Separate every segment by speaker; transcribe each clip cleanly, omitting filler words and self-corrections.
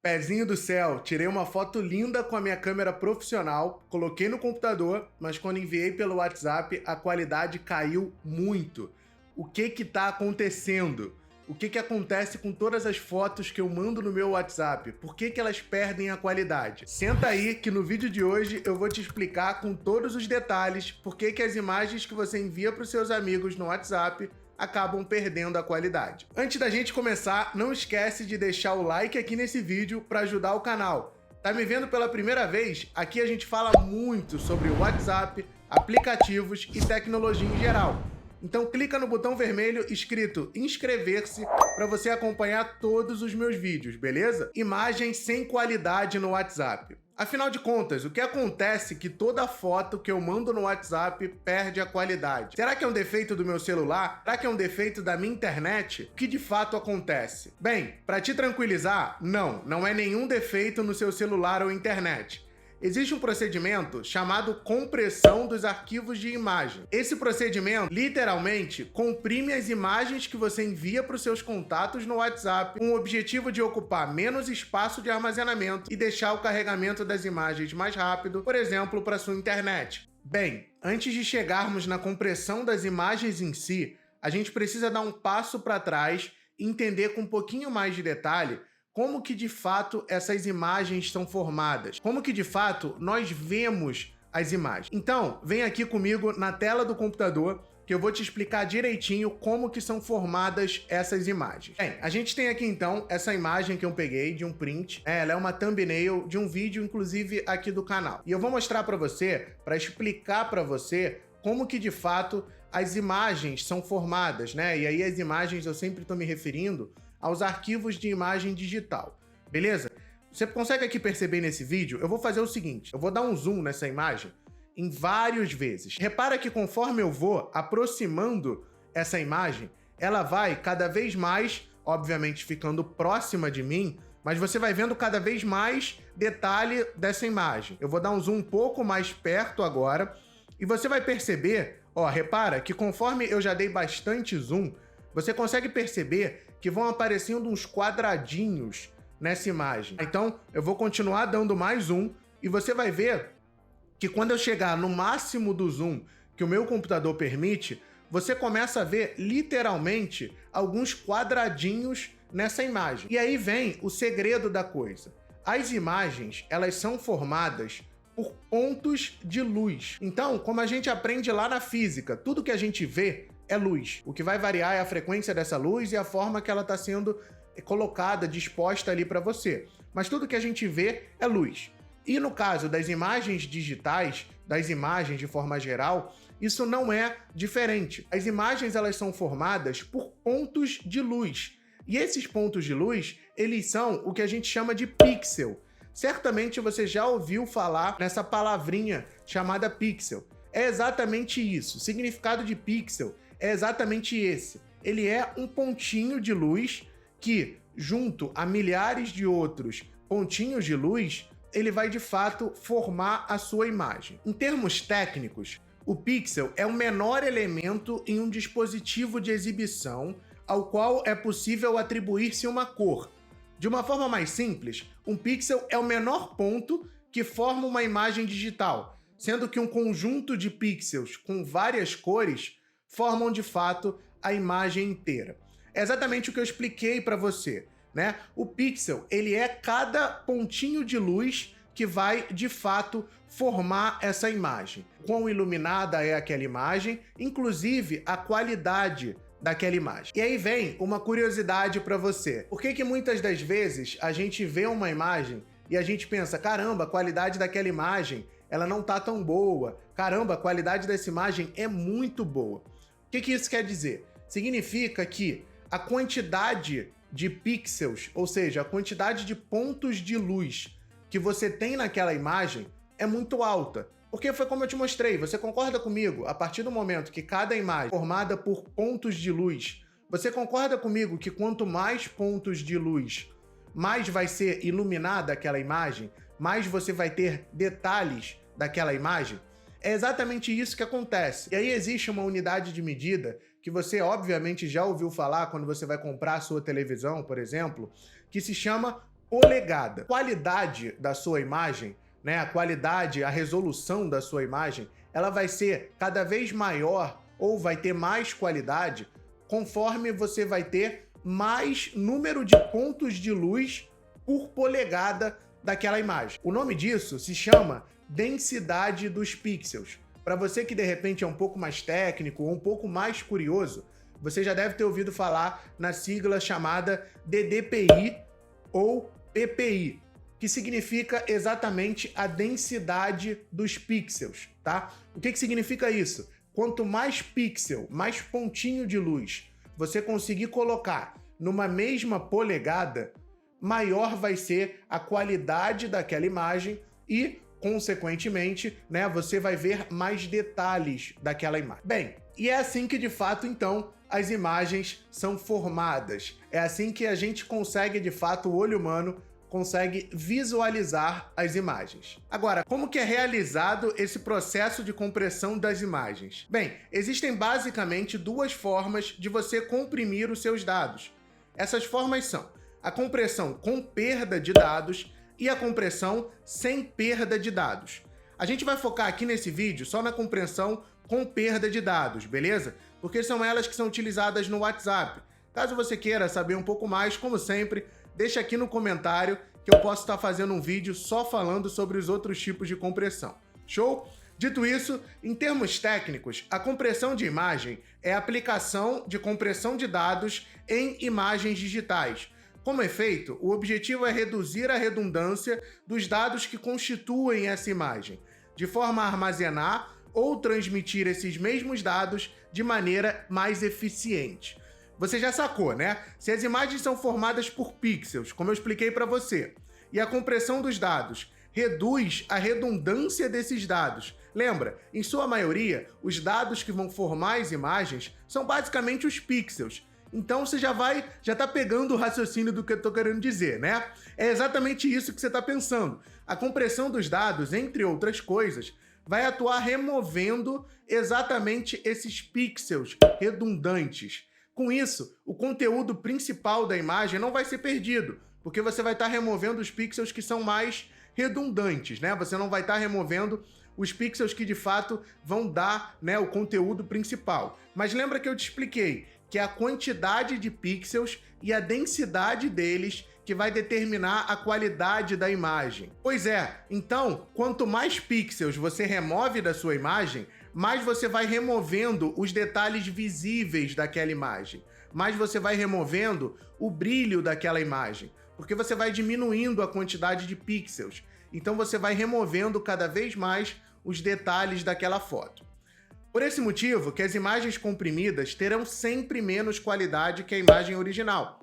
Speaker 1: Pezinho do céu, tirei uma foto linda com a minha câmera profissional, coloquei no computador, mas quando enviei pelo WhatsApp, a qualidade caiu muito. O que que tá acontecendo? O que que acontece com todas as fotos que eu mando no meu WhatsApp? Por que que elas perdem a qualidade? Senta aí que no vídeo de hoje eu vou te explicar com todos os detalhes por que que as imagens que você envia para os seus amigos no WhatsApp acabam perdendo a qualidade. Antes da gente começar, não esquece de deixar o like aqui nesse vídeo para ajudar o canal. Tá me vendo pela primeira vez? Aqui a gente fala muito sobre o WhatsApp, aplicativos e tecnologia em geral. Então clica no botão vermelho escrito inscrever-se para você acompanhar todos os meus vídeos, beleza? Imagens sem qualidade no WhatsApp. Afinal de contas, o que acontece é que toda foto que eu mando no WhatsApp perde a qualidade. Será que é um defeito do meu celular? Será que é um defeito da minha internet? O que de fato acontece? Bem, para te tranquilizar, não é nenhum defeito no seu celular ou internet. Existe um procedimento chamado compressão dos arquivos de imagem. Esse procedimento, literalmente, comprime as imagens que você envia para os seus contatos no WhatsApp com o objetivo de ocupar menos espaço de armazenamento e deixar o carregamento das imagens mais rápido, por exemplo, para sua internet. Bem, antes de chegarmos na compressão das imagens em si, a gente precisa dar um passo para trás e entender com um pouquinho mais de detalhe como que de fato essas imagens são formadas, como que de fato nós vemos as imagens. Então, vem aqui comigo na tela do computador que eu vou te explicar direitinho como que são formadas essas imagens. Bem, a gente tem aqui então essa imagem que eu peguei de um print, ela é uma thumbnail de um vídeo inclusive aqui do canal. E eu vou mostrar para você, para explicar para você como que de fato as imagens são formadas, né? E aí as imagens eu sempre estou me referindo aos arquivos de imagem digital, beleza? Você consegue aqui perceber nesse vídeo? Eu vou fazer o seguinte, eu vou dar um zoom nessa imagem em várias vezes. Repara que conforme eu vou aproximando essa imagem, ela vai cada vez mais, obviamente ficando próxima de mim, mas você vai vendo cada vez mais detalhe dessa imagem. Eu vou dar um zoom um pouco mais perto agora e você vai perceber, ó, repara que conforme eu já dei bastante zoom, você consegue perceber que vão aparecendo uns quadradinhos nessa imagem. Então, eu vou continuar dando mais zoom e você vai ver que quando eu chegar no máximo do zoom que o meu computador permite, você começa a ver literalmente alguns quadradinhos nessa imagem. E aí vem o segredo da coisa. As imagens, elas são formadas por pontos de luz. Então, como a gente aprende lá na física, tudo que a gente vê é luz. O que vai variar é a frequência dessa luz e a forma que ela está sendo colocada, disposta ali para você. Mas tudo que a gente vê é luz. E no caso das imagens digitais, das imagens de forma geral, isso não é diferente. As imagens elas são formadas por pontos de luz. E esses pontos de luz, eles são o que a gente chama de pixel. Certamente você já ouviu falar nessa palavrinha chamada pixel. É exatamente isso. O significado de pixel é exatamente esse. Ele é um pontinho de luz que, junto a milhares de outros pontinhos de luz, ele vai de fato formar a sua imagem. Em termos técnicos, o pixel é o menor elemento em um dispositivo de exibição ao qual é possível atribuir-se uma cor. De uma forma mais simples, um pixel é o menor ponto que forma uma imagem digital, sendo que um conjunto de pixels com várias cores formam de fato a imagem inteira. É exatamente o que eu expliquei para você, né? O pixel, ele é cada pontinho de luz que vai de fato formar essa imagem. Quão iluminada é aquela imagem, inclusive a qualidade daquela imagem. E aí vem uma curiosidade para você. Por que que muitas das vezes a gente vê uma imagem e a gente pensa, caramba, a qualidade daquela imagem, ela não tá tão boa. Caramba, a qualidade dessa imagem é muito boa. O que isso quer dizer? Significa que a quantidade de pixels, ou seja, a quantidade de pontos de luz que você tem naquela imagem é muito alta. Porque foi como eu te mostrei, você concorda comigo? A partir do momento que cada imagem é formada por pontos de luz, você concorda comigo que quanto mais pontos de luz, mais vai ser iluminada aquela imagem, mais você vai ter detalhes daquela imagem? É exatamente isso que acontece. E aí existe uma unidade de medida que você obviamente já ouviu falar quando você vai comprar a sua televisão, por exemplo, que se chama polegada. A qualidade da sua imagem, né, a qualidade, a resolução da sua imagem, ela vai ser cada vez maior ou vai ter mais qualidade conforme você vai ter mais número de pontos de luz por polegada daquela imagem. O nome disso se chama densidade dos pixels. Para você que de repente é um pouco mais técnico ou um pouco mais curioso, você já deve ter ouvido falar na sigla chamada DDPI ou PPI, que significa exatamente a densidade dos pixels, tá? O que significa isso? Quanto mais pixel, mais pontinho de luz você conseguir colocar numa mesma polegada, maior vai ser a qualidade daquela imagem e, consequentemente, né, você vai ver mais detalhes daquela imagem. Bem, e é assim que, de fato, então, as imagens são formadas. É assim que a gente consegue, de fato, o olho humano consegue visualizar as imagens. Agora, como que é realizado esse processo de compressão das imagens? Bem, existem basicamente duas formas de você comprimir os seus dados. Essas formas são a compressão com perda de dados e a compressão sem perda de dados. A gente vai focar aqui nesse vídeo só na compressão com perda de dados, beleza? Porque são elas que são utilizadas no WhatsApp. Caso você queira saber um pouco mais, como sempre, deixa aqui no comentário que eu posso estar fazendo um vídeo só falando sobre os outros tipos de compressão. Show? Dito isso, em termos técnicos, a compressão de imagem é a aplicação de compressão de dados em imagens digitais. Como efeito, o objetivo é reduzir a redundância dos dados que constituem essa imagem, de forma a armazenar ou transmitir esses mesmos dados de maneira mais eficiente. Você já sacou, né? Se as imagens são formadas por pixels, como eu expliquei para você, e a compressão dos dados reduz a redundância desses dados. Lembra, em sua maioria, os dados que vão formar as imagens são basicamente os pixels. Então você já tá pegando o raciocínio do que eu tô querendo dizer, né? É exatamente isso que você tá pensando. A compressão dos dados, entre outras coisas, vai atuar removendo exatamente esses pixels redundantes. Com isso, o conteúdo principal da imagem não vai ser perdido, porque você vai estar removendo os pixels que são mais redundantes, né? Você não vai estar removendo os pixels que de fato vão dar, né, o conteúdo principal. Mas lembra que eu te expliquei que é a quantidade de pixels e a densidade deles que vai determinar a qualidade da imagem. Pois é, então, quanto mais pixels você remove da sua imagem, mais você vai removendo os detalhes visíveis daquela imagem, mais você vai removendo o brilho daquela imagem, porque você vai diminuindo a quantidade de pixels. Então você vai removendo cada vez mais os detalhes daquela foto. Por esse motivo que as imagens comprimidas terão sempre menos qualidade que a imagem original,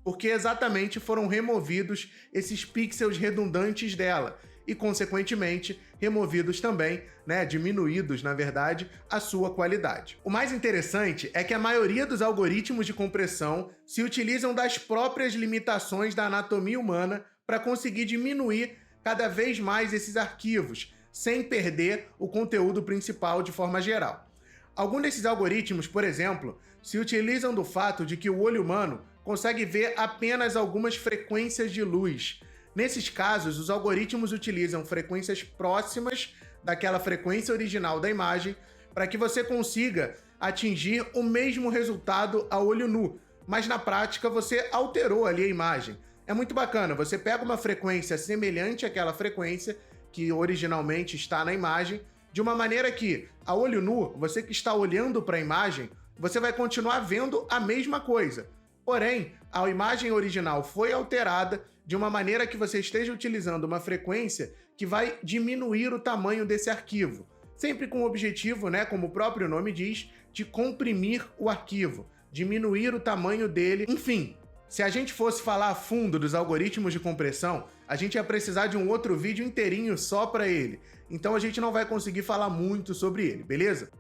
Speaker 1: porque exatamente foram removidos esses pixels redundantes dela e, consequentemente, removidos também, né, diminuídos, na verdade, a sua qualidade. O mais interessante é que a maioria dos algoritmos de compressão se utilizam das próprias limitações da anatomia humana para conseguir diminuir cada vez mais esses arquivos, sem perder o conteúdo principal de forma geral. Alguns desses algoritmos, por exemplo, se utilizam do fato de que o olho humano consegue ver apenas algumas frequências de luz. Nesses casos, os algoritmos utilizam frequências próximas daquela frequência original da imagem para que você consiga atingir o mesmo resultado a olho nu, mas na prática você alterou ali a imagem. É muito bacana, você pega uma frequência semelhante àquela frequência que originalmente está na imagem, de uma maneira que, a olho nu, você que está olhando para a imagem, você vai continuar vendo a mesma coisa. Porém, a imagem original foi alterada de uma maneira que você esteja utilizando uma frequência que vai diminuir o tamanho desse arquivo. Sempre com o objetivo, né, como o próprio nome diz, de comprimir o arquivo, diminuir o tamanho dele, enfim. Se a gente fosse falar a fundo dos algoritmos de compressão, a gente ia precisar de um outro vídeo inteirinho só para ele. Então a gente não vai conseguir falar muito sobre ele, beleza?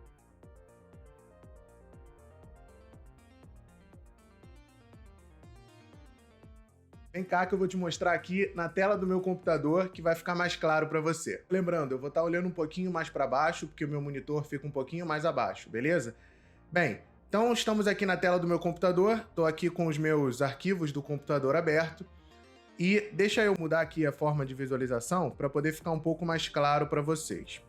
Speaker 1: Vem cá que eu vou te mostrar aqui na tela do meu computador que vai ficar mais claro para você. Lembrando, eu vou estar olhando um pouquinho mais para baixo, porque o meu monitor fica um pouquinho mais abaixo, beleza? Bem, então estamos aqui na tela do meu computador, estou aqui com os meus arquivos do computador aberto, E deixa eu mudar aqui a forma de visualização para poder ficar um pouco mais claro para vocês.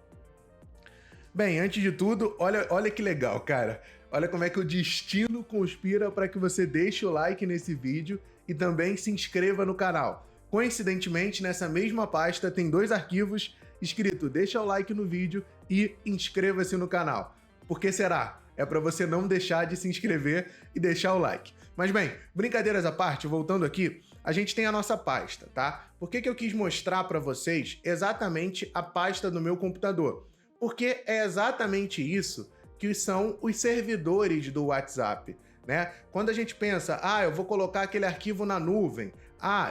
Speaker 1: Bem, antes de tudo, olha que legal, cara. Olha como é que o destino conspira para que você deixe o like nesse vídeo e também se inscreva no canal. Coincidentemente, nessa mesma pasta tem 2 arquivos escrito deixa o like no vídeo e inscreva-se no canal. Por que será? É para você não deixar de se inscrever e deixar o like. Mas bem, brincadeiras à parte, voltando aqui, a gente tem a nossa pasta, tá? Por que eu quis mostrar para vocês exatamente a pasta do meu computador? Porque é exatamente isso que são os servidores do WhatsApp, né? Quando a gente pensa, eu vou colocar aquele arquivo na nuvem,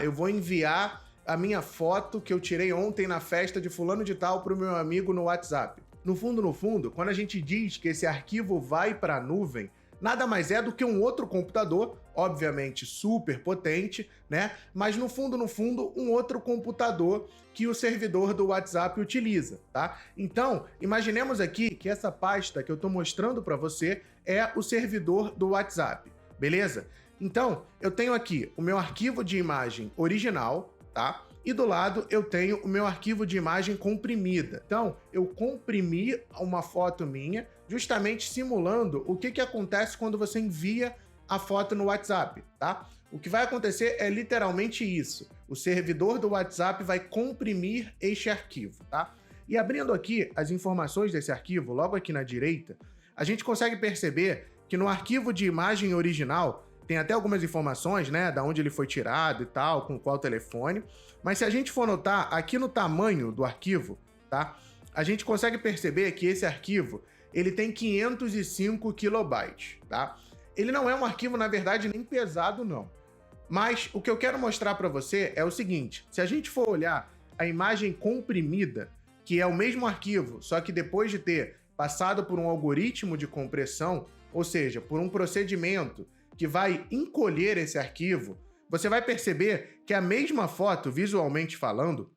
Speaker 1: eu vou enviar a minha foto que eu tirei ontem na festa de fulano de tal para o meu amigo no WhatsApp. No fundo, quando a gente diz que esse arquivo vai para a nuvem, nada mais é do que um outro computador, obviamente super potente, né? Mas no fundo, um outro computador que o servidor do WhatsApp utiliza, tá? Então, imaginemos aqui que essa pasta que eu estou mostrando para você é o servidor do WhatsApp, beleza? Então, eu tenho aqui o meu arquivo de imagem original, tá? E do lado eu tenho o meu arquivo de imagem comprimida. Então, eu comprimi uma foto minha, justamente simulando o que acontece quando você envia a foto no WhatsApp, tá? O que vai acontecer é literalmente isso. O servidor do WhatsApp vai comprimir este arquivo, tá? E abrindo aqui as informações desse arquivo, logo aqui na direita, a gente consegue perceber que no arquivo de imagem original tem até algumas informações, né, da onde ele foi tirado e tal, com qual telefone. Mas se a gente for notar aqui no tamanho do arquivo, tá? A gente consegue perceber que esse arquivo, ele tem 505 kilobytes, tá? Ele não é um arquivo, na verdade, nem pesado, não. Mas o que eu quero mostrar para você é o seguinte, se a gente for olhar a imagem comprimida, que é o mesmo arquivo, só que depois de ter passado por um algoritmo de compressão, ou seja, por um procedimento que vai encolher esse arquivo, você vai perceber que a mesma foto, visualmente falando,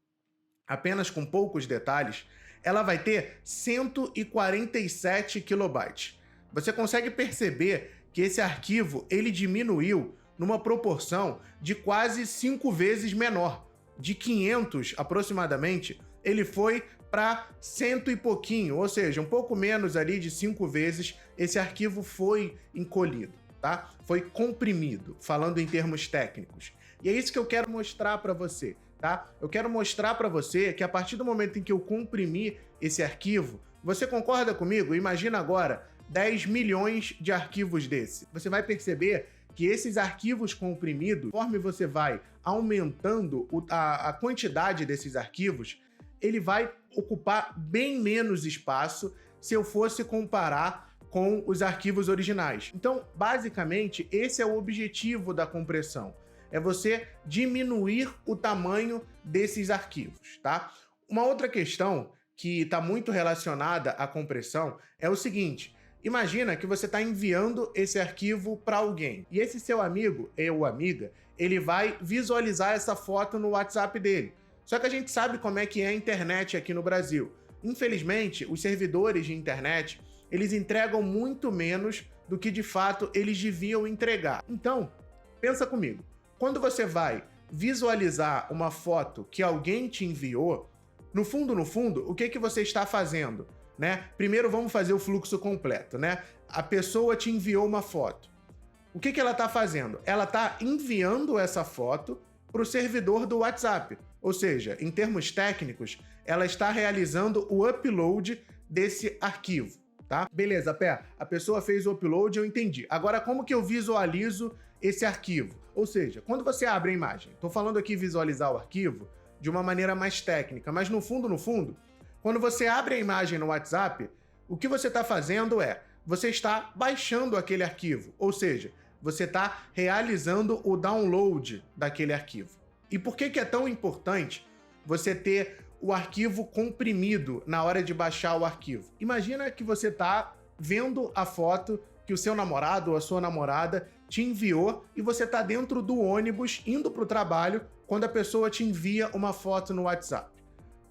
Speaker 1: apenas com poucos detalhes, ela vai ter 147 kilobytes. Você consegue perceber que esse arquivo ele diminuiu numa proporção de quase 5 vezes menor. De 500 aproximadamente, ele foi para 100 e pouquinho, ou seja, um pouco menos ali de 5 vezes esse arquivo foi encolhido. Tá? Foi comprimido, falando em termos técnicos. E é isso que eu quero mostrar para você, tá? Eu quero mostrar para você que a partir do momento em que eu comprimi esse arquivo, você concorda comigo? Imagina agora 10 milhões de arquivos desse. Você vai perceber que esses arquivos comprimidos, conforme você vai aumentando a quantidade desses arquivos, ele vai ocupar bem menos espaço se eu fosse comparar com os arquivos originais. Então, basicamente, esse é o objetivo da compressão. É você diminuir o tamanho desses arquivos, tá? Uma outra questão que está muito relacionada à compressão é o seguinte, imagina que você está enviando esse arquivo para alguém e esse seu amigo ou amiga, ele vai visualizar essa foto no WhatsApp dele. Só que a gente sabe como é que é a internet aqui no Brasil. Infelizmente, os servidores de internet eles entregam muito menos do que de fato eles deviam entregar. Então, pensa comigo, quando você vai visualizar uma foto que alguém te enviou, no fundo, o que você está fazendo, né? Primeiro vamos fazer o fluxo completo, né? A pessoa te enviou uma foto. O que ela está fazendo? Ela está enviando essa foto para o servidor do WhatsApp. Ou seja, em termos técnicos, ela está realizando o upload desse arquivo. Tá? Beleza, Pé, a pessoa fez o upload, eu entendi. Agora, como que eu visualizo esse arquivo? Ou seja, quando você abre a imagem, estou falando aqui visualizar o arquivo de uma maneira mais técnica, mas no fundo, quando você abre a imagem no WhatsApp, o que você está fazendo é, você está baixando aquele arquivo, ou seja, você está realizando o download daquele arquivo. E por que é tão importante você ter o arquivo comprimido na hora de baixar o arquivo? Imagina que você está vendo a foto que o seu namorado ou a sua namorada te enviou e você está dentro do ônibus indo para o trabalho quando a pessoa te envia uma foto no WhatsApp.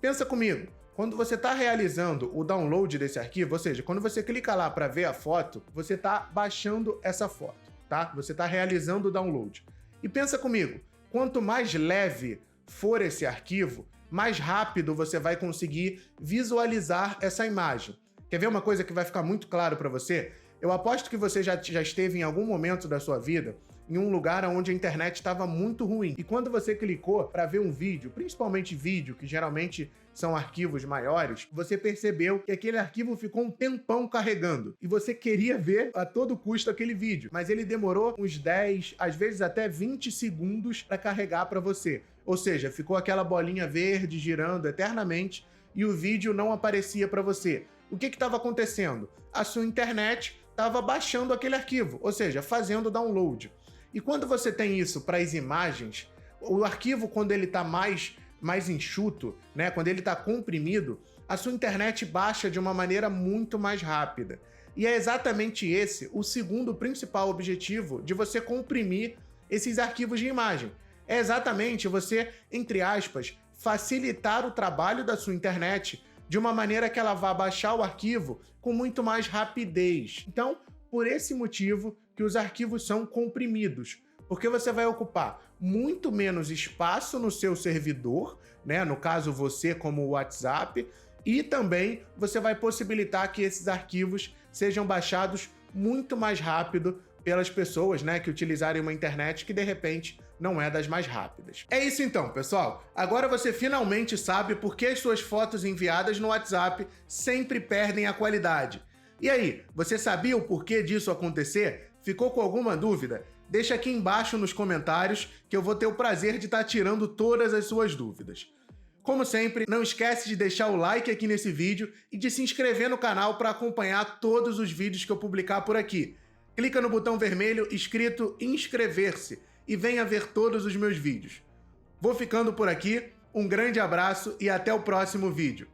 Speaker 1: Pensa comigo, quando você está realizando o download desse arquivo, ou seja, quando você clica lá para ver a foto, você está baixando essa foto, tá? Você está realizando o download. E pensa comigo, quanto mais leve for esse arquivo, mais rápido você vai conseguir visualizar essa imagem. Quer ver uma coisa que vai ficar muito claro para você? Eu aposto que você já esteve em algum momento da sua vida em um lugar onde a internet estava muito ruim. E quando você clicou para ver um vídeo, principalmente vídeo, que geralmente são arquivos maiores, você percebeu que aquele arquivo ficou um tempão carregando. E você queria ver a todo custo aquele vídeo, mas ele demorou uns 10, às vezes até 20 segundos para carregar para você. Ou seja, ficou aquela bolinha verde girando eternamente e o vídeo não aparecia para você. O que estava acontecendo? A sua internet estava baixando aquele arquivo, ou seja, fazendo download. E quando você tem isso para as imagens, o arquivo, quando ele está mais enxuto, né, quando ele está comprimido, a sua internet baixa de uma maneira muito mais rápida. E é exatamente esse o segundo principal objetivo de você comprimir esses arquivos de imagem. É exatamente você, entre aspas, facilitar o trabalho da sua internet de uma maneira que ela vá baixar o arquivo com muito mais rapidez. Então, por esse motivo que os arquivos são comprimidos, porque você vai ocupar muito menos espaço no seu servidor, né? No caso você como o WhatsApp, e também você vai possibilitar que esses arquivos sejam baixados muito mais rápido pelas pessoas, né, que utilizarem uma internet que de repente não é das mais rápidas. É isso então, pessoal. Agora você finalmente sabe por que as suas fotos enviadas no WhatsApp sempre perdem a qualidade. E aí, você sabia o porquê disso acontecer? Ficou com alguma dúvida? Deixa aqui embaixo nos comentários que eu vou ter o prazer de estar tirando todas as suas dúvidas. Como sempre, não esquece de deixar o like aqui nesse vídeo e de se inscrever no canal para acompanhar todos os vídeos que eu publicar por aqui. Clica no botão vermelho escrito inscrever-se e venha ver todos os meus vídeos. Vou ficando por aqui, um grande abraço e até o próximo vídeo.